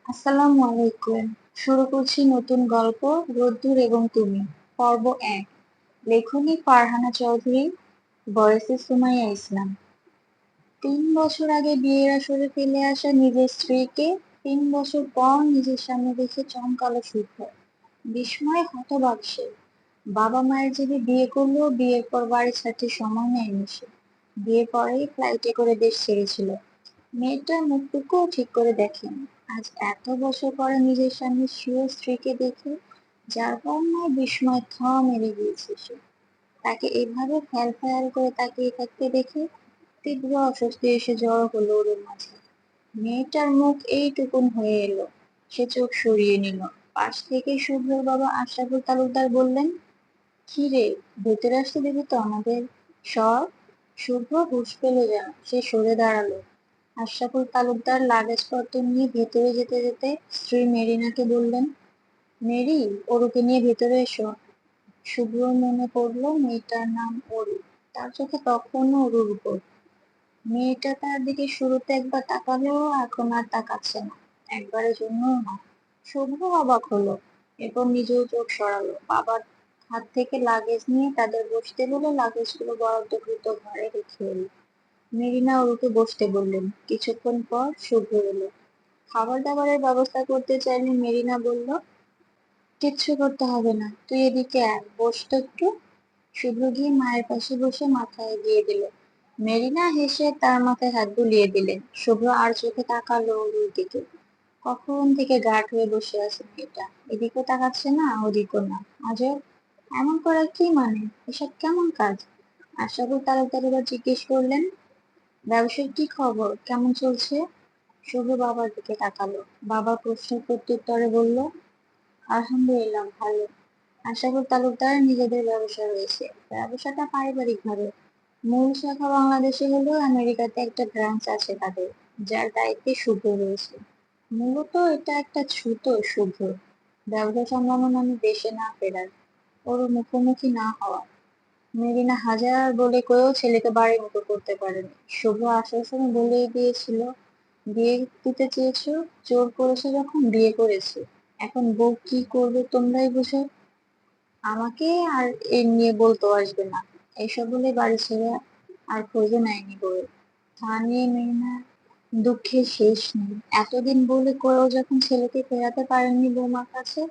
আসসালামু আলাইকুম। শুরু করছি নতুন গল্প রোদ্দুর এবং তুমি। পর্ব ১। লেখনী ফারহানা চৌধুরী, ভয়েসে সুমাইয়া ইসলাম। ৩ বছর আগে বিয়ের আসরে ফেলে আসা নিজের স্ত্রীকে ৩ বছর পর নিজের সামনে দেখে চমকালো শুভ্র। বিস্ময়ে হতবাক সে। বাবা মায়ের জেনে বিয়ে করলেও বিয়ের পর বাড়ি ছাড়তে সময় নেয়নি সে। বিয়ের পরেই ফ্লাইটে করে দেশ ছেড়েছিল। মেয়েটার মুখটুকুও ঠিক করে দেখেনি। আজ এত বছর পরে নিজের সামনে স্বীয় স্ত্রীকে দেখে যার বন্যায় বিস্ময় থ মেরে গিয়েছে সে। তাকে এভাবে ফ্যাল করে তাকিয়ে থাকতে দেখে তীব্র অস্বস্তি এসে জড়ো হলো ওর মাঝে। মেয়েটার মুখ এইটুকুন হয়ে এলো। সে চোখ সরিয়ে নিল। পাশ থেকে শুভ্রর বাবা আশরাফুল তালুকদার বললেন, কি রে, ভেতরে আসতে দিবি তো আমাদের? সর। শুভ্র হুঁশ পেল যেন। সে সরে দাঁড়ালো। আশরাফুল তালুকদার লাগেজপত্র নিয়ে ভেতরে যেতে যেতে স্ত্রী মেরিনাকে বললেন, মেরি, অরুকে নিয়ে ভেতরে এসো। শুভ্রর মনে পড়ল মেয়েটার নাম অরু। তার চোখে তখনও অরুর উপর। মেয়েটা তার দিকে শুরুতে একবার তাকালেও এখন আর তাকাচ্ছে না, একবারের জন্যও না। শুভ্র অবাক হলো। এরপর নিজেও চোখ সরালো। বাবার হাত থেকে লাগেজ নিয়ে তাদের বসতে বলে লাগেজগুলো বরাদ্দকৃত ঘরে রেখে এলো। মেরিনা অরুকে বসতে বললেন। কিছুক্ষণ পর শুভ্র এলো। খাবার দাবারের ব্যবস্থা করতে চাইলে মেরিনা বলল, কিচ্ছু করতে হবে না, তুই এদিকে আয়, বস তো একটু। শুভ্র গিয়ে মায়ের পাশে বসে মাথা এগিয়ে দিল। মেরিনা হেসে তার মাথায় হাত বুলিয়ে দিলেন। শুভ্র আর চোখে তাকালো ওর দিকে। কখন থেকে গাঢ় হয়ে বসে আছে মেয়েটা, এদিকেও তাকাচ্ছে না ওদিকেও না। আজব, এমন করার কি মানে, এসব কেমন কাজ? আশরাফুল তালুকদার এবার জিজ্ঞেস করলেন, ব্যবসার কি খবর, কেমন চলছে? শুভ বাবার দিকে তাকালো। বাবা প্রশ্নের প্রত্যুত্তরে বলল, আলহামদুলিল্লাহ ভালো। আশরাফুল তালুকদার নিজেদের ব্যবসা রয়েছে। ব্যবসাটা পারিবারিক ভাবে। মূল শাখা বাংলাদেশে হলেও আমেরিকাতে একটা ব্রাঞ্চ আছে তাদের, যার দায়িত্বে শুভ রয়েছে। মূলত এটা একটা ছুতো শুভ। ব্যবসা সামলানো মানে দেশে না ফেরার, ওর মুখোমুখি না হওয়া। মেরিনা হাজার বলে কয়েও ছেলেকে বাড়ির মুখো করতে পারেনি। শুভ আসার সময় বলেই দিয়েছিল, বিয়ে দিতে চেয়েছো, জোর করেছো যখন বিয়ে করেছে। এখন বউ কি করবে তোমরাই বুঝো। আমাকে আর এ নিয়ে বলতেও আসবে না। এইসব বলে বাড়ি ছেড়ে আর খোঁজও নেয়নি বউয়ের। তা নিয়ে মেরিনার দুঃখের শেষ নেই। এতদিন বলে কয়েও যখন ছেলেকে ফেরাতে পারেননি বৌমার কাছে,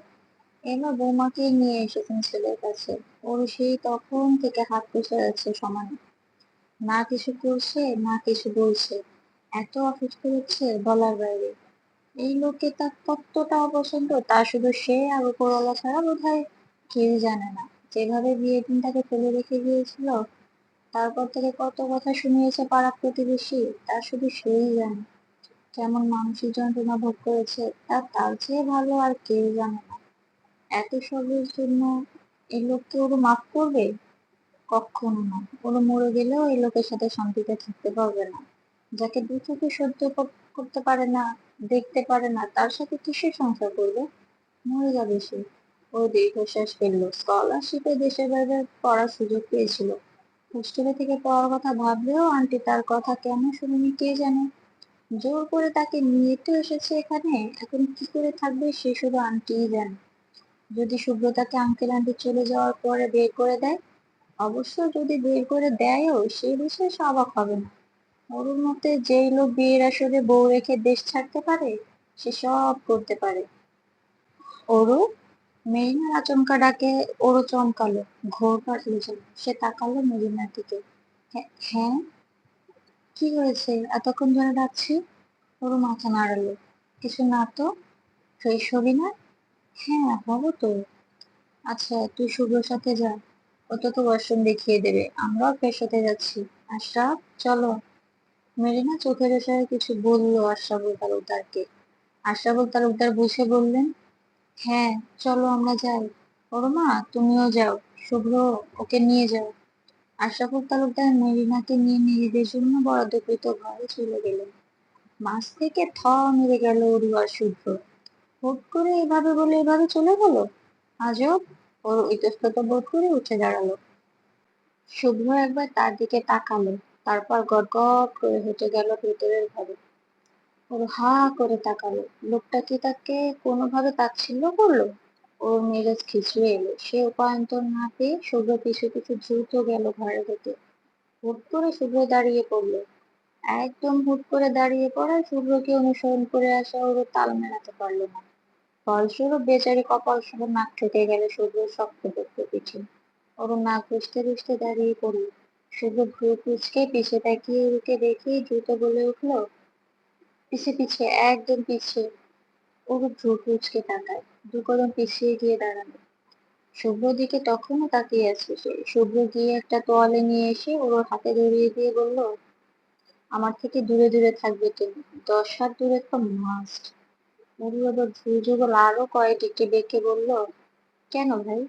এবার বৌমাকেই নিয়ে এসেছেন ছেলের কাছে। ওর সেই তখন থেকে হাত কষে যাচ্ছে সমানে। না কিছু করছে না কিছু বলছে। এত অসুস্থ হচ্ছে বলার বাইরে। এই লোককে তার কতটা অপছন্দ তা শুধু সে আর উপরওয়ালা ছাড়া বোধহয় কেউই জানে না। যেভাবে বিয়ের দিন তাকে ফেলে রেখে গিয়েছিল, তারপর থেকে কত কথা শুনিয়েছে পাড়া প্রতিবেশী, তা শুধু সেই জানে। কেমন মানসিক যন্ত্রণা ভোগ করেছে তা তার চেয়ে ভালো আর কেউ জানে না। এত সবের জন্য এই লোককে ওর মাফ করবে? কক্ষনো না। ওরা মরে গেলেও এই লোকের সাথে শান্তিতে থাকতে পারবে না। যাকে দু চোখে সহ্য করতে পারে না, দেখতে পারে না, তার সাথে কিসের সংসার করবে? মরে যাবে সে। ও দীর্ঘশ্বাস ফেললো। স্কলারশিপে দেশের বাইরে পড়ার সুযোগ পেয়েছিল। হোস্টেলে থেকে পড়ার কথা ভাবলেও আন্টি তার কথা কেন শুনিনি কে জানে। জোর করে তাকে নিয়ে তো এসেছে এখানে, এখন কি করে থাকবে সে শুধু আন্টিই জানে। যদি সুব্রতাকে আঙ্কেল আন্টি চলে যাওয়ার পরে বের করে দেয়, অবশ্য যদি বের করে দেয়ও সেই বিষয়ে সে অবাক হবে না। ওর মতে যেই লোক বিয়ের আসরে বউ রেখে দেশ ছাড়তে পারে, সে সব করতে পারে। ওরু, মেরিনার আচমকা ডাকে ওরু চমকালো। ঘোর কাটলো যেন। সে তাকালো মেরিনার দিকে। হ্যাঁ, কি হয়েছে, এতক্ষণ ধরে ডাকছি? ওরু মাথা নাড়ালো। কিছু না তো, ফ্রেশ হবি না? হ্যাঁ হবো তো। আচ্ছা তুই শুভ্রর সাথে যা, ও তোকে ওয়াশরুম দেখিয়ে দেবে, আমরাও ফ্রেশ হতে যাচ্ছি। আশরাফ, চলো। মেরিনা চোখের ইশারায় কিছু বললো আশরাফুল তালুকদারকে। আশরাফুল তালুকদার বুঝে বললেন, হ্যাঁ চলো আমরা যাই। ওর মা তুমিও যাও, শুভ্র ওকে নিয়ে যাও। আশরাফুল তালুকদার মেরিনাকে নিয়ে নিজেদের জন্য বরাদ্দকৃত ঘরে চলে গেলেন। মাঝ থেকে থ মেরে গেল অরু আর শুভ্র। হুট করে এভাবে বলে এভাবে চলে গেল। আজব। ওর ইতস্তত বোধ করে উঠে দাঁড়ালো। শুভ্র একবার তার দিকে তাকালো, তারপর গটগট করে হেঁটে গেল ভেতরের ঘরে। ওর হা করে তাকালো। লোকটা কি তাকে কোনোভাবে তাচ্ছিল্য করলো? ওর মেজাজ খিচুড়ে এলো। সে উপায়ন্তর না পেয়ে শুভ্র পিছু পিছু দ্রুত গেল ঘরের ভেতর। হুট করে শুভ্র দাঁড়িয়ে পড়লো। একদম হুট করে দাঁড়িয়ে পড়ায় শুভ্রকে অনুসরণ করে আসা ওর তাল মেলাতে পারলো না। ফলস্বরূপ বেচারি কপাল সহ নাক থেকে গেল শুভ্রর শক্তপোক্ত পিঠে। ওর নাক ঘুষতে ঘুষতে দাঁড়িয়ে পড়ল। শুভ্র ভ্রু কুঁচকে পিছে তাকিয়ে ওকে দেখেই দ্রুত বলে উঠলো, পিছে পিছে, একদম পিছে। ওর ভ্রু কুঁচকে তাকায়, দু কদম পিছিয়ে গিয়ে দাঁড়ালো। শুভ্র দিকে তখনও তাকিয়ে আছে সে। শুভ্র গিয়ে একটা তোয়ালে নিয়ে এসে ওর হাতে ধরিয়ে দিয়ে বলল, আমার থেকে দূরে দূরে থাকবে তুমি, 10 হাত দূরে তো মাস্ট। নুরু আবার ভ্রু যুগল আরো কয়েক এঁকে বেঁকে বলল, কেন ভাই,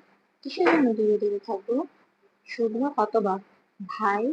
কিসের জন্য দূরে দূরে থাকবো? শুভ্র হতবাক। ভাই?